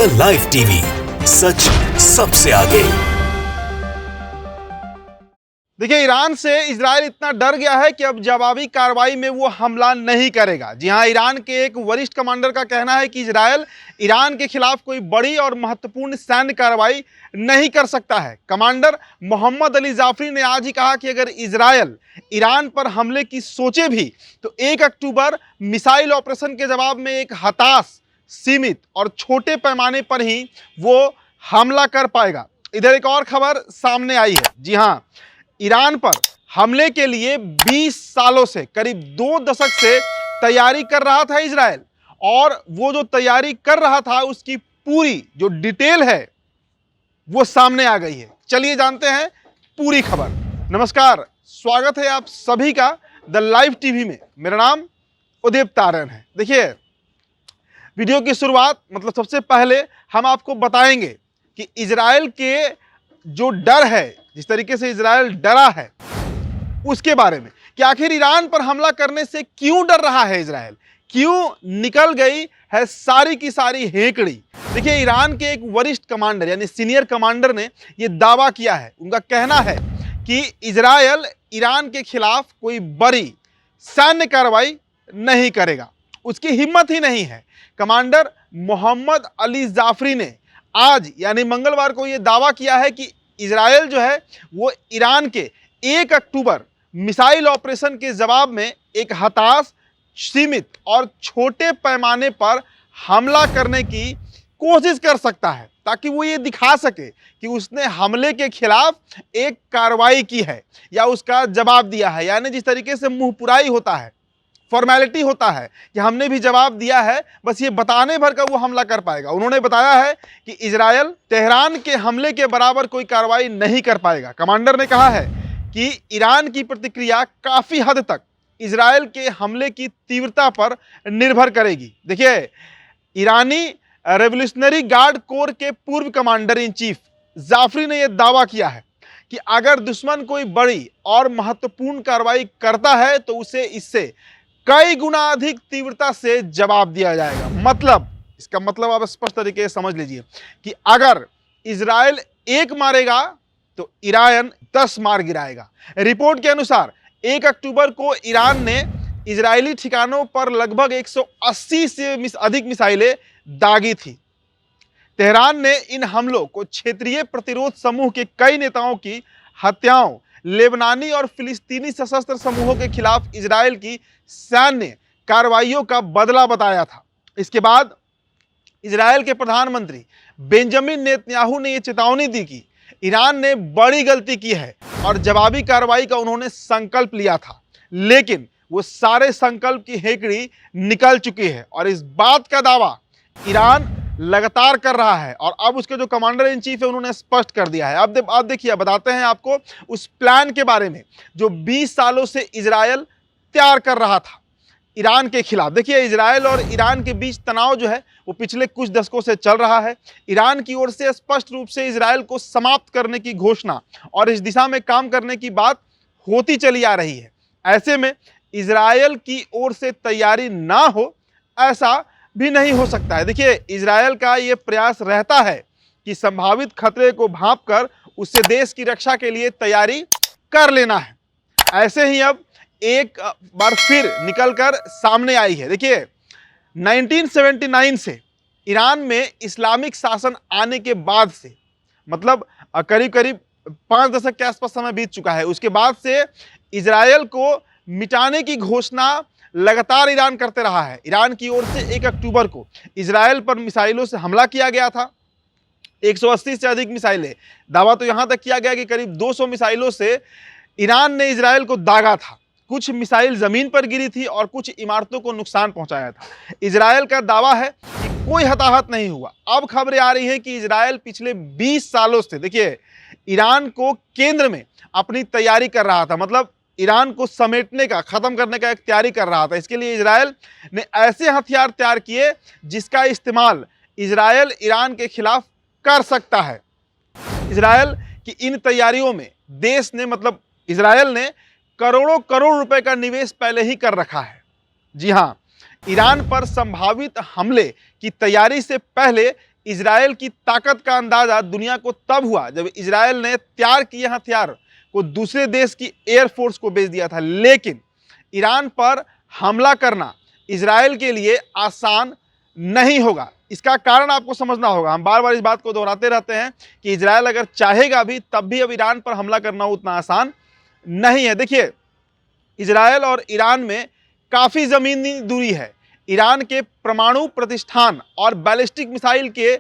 The live TV, सच सबसे आगे। देखिए, ईरान से इजराइल इतना डर गया है कि अब जवाबी कार्रवाई में वो हमला नहीं करेगा। जी हां, ईरान के एक वरिष्ठ कमांडर का कहना है कि इजराइल ईरान के खिलाफ कोई बड़ी और महत्वपूर्ण सैन्य कार्रवाई नहीं कर सकता है। कमांडर मोहम्मद अली जाफरी ने आज ही कहा कि अगर इजराइल ईरान पर हमले की सोचे भी तो 1 अक्टूबर मिसाइल ऑपरेशन के जवाब में एक हताश, सीमित और छोटे पैमाने पर ही वो हमला कर पाएगा। इधर एक और खबर सामने आई है। जी हां, ईरान पर हमले के लिए 20 सालों से, करीब 2 दशक से तैयारी कर रहा था इजराइल, और वो जो तैयारी कर रहा था उसकी पूरी जो डिटेल है वो सामने आ गई है। चलिए जानते हैं पूरी खबर। नमस्कार, स्वागत है आप सभी का द लाइव टीवी में। मेरा नाम उदीप तारन है। देखिए, वीडियो की शुरुआत मतलब सबसे पहले हम आपको बताएंगे कि इजराइल के जो डर है, जिस तरीके से इजराइल डरा है उसके बारे में, कि आखिर ईरान पर हमला करने से क्यों डर रहा है इजराइल, क्यों निकल गई है सारी की सारी हेकड़ी। देखिए, ईरान के एक वरिष्ठ कमांडर यानी सीनियर कमांडर ने यह दावा किया है। उनका कहना है कि इजराइल ईरान के खिलाफ कोई बड़ी सैन्य कार्रवाई नहीं करेगा, उसकी हिम्मत ही नहीं है। कमांडर मोहम्मद अली जाफरी ने आज यानी मंगलवार को यह दावा किया है कि इजराइल जो है वो ईरान के 1 अक्टूबर मिसाइल ऑपरेशन के जवाब में एक हताश, सीमित और छोटे पैमाने पर हमला करने की कोशिश कर सकता है, ताकि वो ये दिखा सके कि उसने हमले के खिलाफ एक कार्रवाई की है या उसका जवाब दिया है। यानी जिस तरीके से मुंहपुराई होता है, फॉर्मेलिटी होता है कि हमने भी जवाब दिया है, बस ये बताने भर का वो हमला कर पाएगा। उन्होंने बताया है कि इजराइल तेहरान के हमले के बराबर कोई कार्रवाई नहीं कर पाएगा। कमांडर ने कहा है कि ईरान की प्रतिक्रिया काफी हद तक इजराइल के हमले की तीव्रता पर निर्भर करेगी। देखिए, ईरानी रेवोल्यूशनरी गार्ड कोर के पूर्व कमांडर इन चीफ जाफरी ने यह दावा किया है कि अगर दुश्मन कोई बड़ी और महत्वपूर्ण कार्रवाई करता है तो उसे इससे कई गुना अधिक तीव्रता से जवाब दिया जाएगा। मतलब, इसका मतलब आप स्पष्ट तरीके से समझ लीजिए कि अगर इजराइल 1 मारेगा तो ईरान 10 मार गिराएगा। रिपोर्ट के अनुसार 1 अक्टूबर को ईरान ने इजरायली ठिकानों पर लगभग 180 से अधिक मिसाइलें दागी थी। तेहरान ने इन हमलों को क्षेत्रीय प्रतिरोध समूह के कई नेताओं की हत्याओं, लेबनानी और फिलिस्तीनी सशस्त्र समूहों के खिलाफ इजराइल की सैन्य कार्रवाइयों का बदला बताया था। इसके बाद इजराइल के प्रधानमंत्री बेंजामिन नेतन्याहू ने यह चेतावनी दी कि ईरान ने बड़ी गलती की है और जवाबी कार्रवाई का उन्होंने संकल्प लिया था, लेकिन वो सारे संकल्प की हेकड़ी निकल चुकी है और इस बात का दावा ईरान लगातार कर रहा है। और अब उसके जो कमांडर इन चीफ है उन्होंने स्पष्ट कर दिया है। अब देखिए, बताते हैं आपको उस प्लान के बारे में जो 20 सालों से इजराइल तैयार कर रहा था ईरान के खिलाफ। देखिए, इजराइल और ईरान के बीच तनाव जो है वो पिछले कुछ दशकों से चल रहा है। ईरान की ओर से स्पष्ट रूप से इजराइल को समाप्त करने की घोषणा और इस दिशा में काम करने की बात होती चली आ रही है। ऐसे में इजराइल की ओर से तैयारी ना हो, ऐसा भी नहीं हो सकता है। देखिए, इजराइल का ये प्रयास रहता है कि संभावित खतरे को भांपकर उससे देश की रक्षा के लिए तैयारी कर लेना है। ऐसे ही अब एक बार फिर निकलकर सामने आई है। देखिए, 1979 से ईरान में इस्लामिक शासन आने के बाद से, मतलब करीब करीब 5 दशक के आसपास समय बीत चुका है, उसके बाद से इजराइल को मिटाने की घोषणा लगातार ईरान करते रहा है। ईरान की ओर से 1 अक्टूबर को इजराइल पर मिसाइलों से हमला किया गया था। 180 से अधिक मिसाइलें, दावा तो यहां तक किया गया कि करीब 200 मिसाइलों से ईरान ने इजराइल को दागा था। कुछ मिसाइल जमीन पर गिरी थी और कुछ इमारतों को नुकसान पहुंचाया था। इजराइल का दावा है कि कोई हताहत नहीं हुआ। अब खबरें आ रही हैं कि इजराइल पिछले 20 सालों से, देखिए, ईरान को केंद्र में अपनी तैयारी कर रहा था, मतलब ईरान को समेटने का, खत्म करने का एक तैयारी कर रहा था। इसके लिए इजराइल ने ऐसे हथियार तैयार किए जिसका इस्तेमाल इजराइल ईरान के खिलाफ कर सकता है। इजराइल की इन तैयारियों में देश ने, मतलब इजराइल ने करोड़ों करोड़ रुपए का निवेश पहले ही कर रखा है। जी हां, ईरान पर संभावित हमले की तैयारी से पहले इजराइल की ताकत का अंदाजा दुनिया को तब हुआ जब इजराइल ने तैयार किए हथियार को दूसरे देश की एयरफोर्स को बेच दिया था। लेकिन ईरान पर हमला करना इजराइल के लिए आसान नहीं होगा। इसका कारण आपको समझना होगा। हम बार बार इस बात को दोहराते रहते हैं कि इजराइल अगर चाहेगा भी तब भी अब ईरान पर हमला करना उतना आसान नहीं है। देखिए, इजराइल और ईरान में काफ़ी ज़मीनी दूरी है। ईरान के परमाणु प्रतिष्ठान और बैलिस्टिक मिसाइल के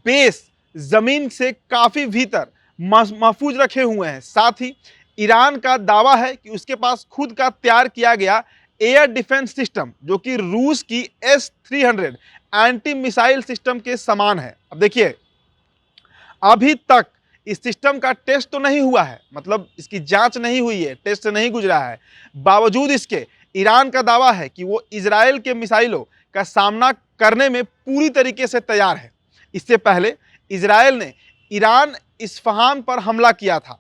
बेस ज़मीन से काफ़ी भीतर महफूज रखे हुए हैं। साथ ही ईरान का दावा है कि उसके पास खुद का तैयार किया गया एयर डिफेंस सिस्टम जो कि रूस की S-300 एंटी मिसाइल सिस्टम के समान है। अब देखिए, अभी तक इस सिस्टम का टेस्ट तो नहीं हुआ है, मतलब इसकी जांच नहीं हुई है, टेस्ट से नहीं गुजरा है। बावजूद इसके ईरान का दावा है कि वो इजराइल के मिसाइलों का सामना करने में पूरी तरीके से तैयार है। इससे पहले इजराइल ने ईरान इस्फहान पर हमला किया था,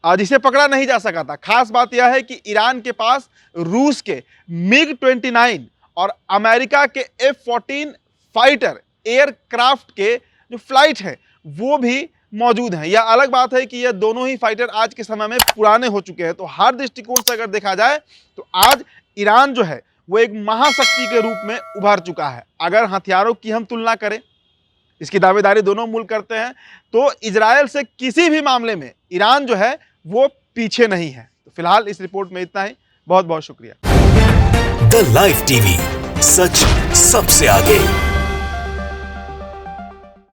जिसे पकड़ा नहीं जा सका था। खास बात यह है कि ईरान के पास रूस के MiG-29 और अमेरिका के F-14 फाइटर एयरक्राफ्ट के जो फ्लाइट हैं वो भी मौजूद हैं। यह अलग बात है कि यह दोनों ही फाइटर आज के समय में पुराने हो चुके हैं। तो हर दृष्टिकोण से अगर देखा जाए तो आज ईरान जो है वो एक महाशक्ति के रूप में उभर चुका है। अगर हथियारों की हम तुलना करें, इसकी दावेदारी दोनों मुल्क करते हैं, तो इजराइल से किसी भी मामले में ईरान जो है वो पीछे नहीं है। तो फिलहाल इस रिपोर्ट में इतना ही। बहुत बहुत शुक्रिया। द लाइव टीवी, सच सबसे आगे।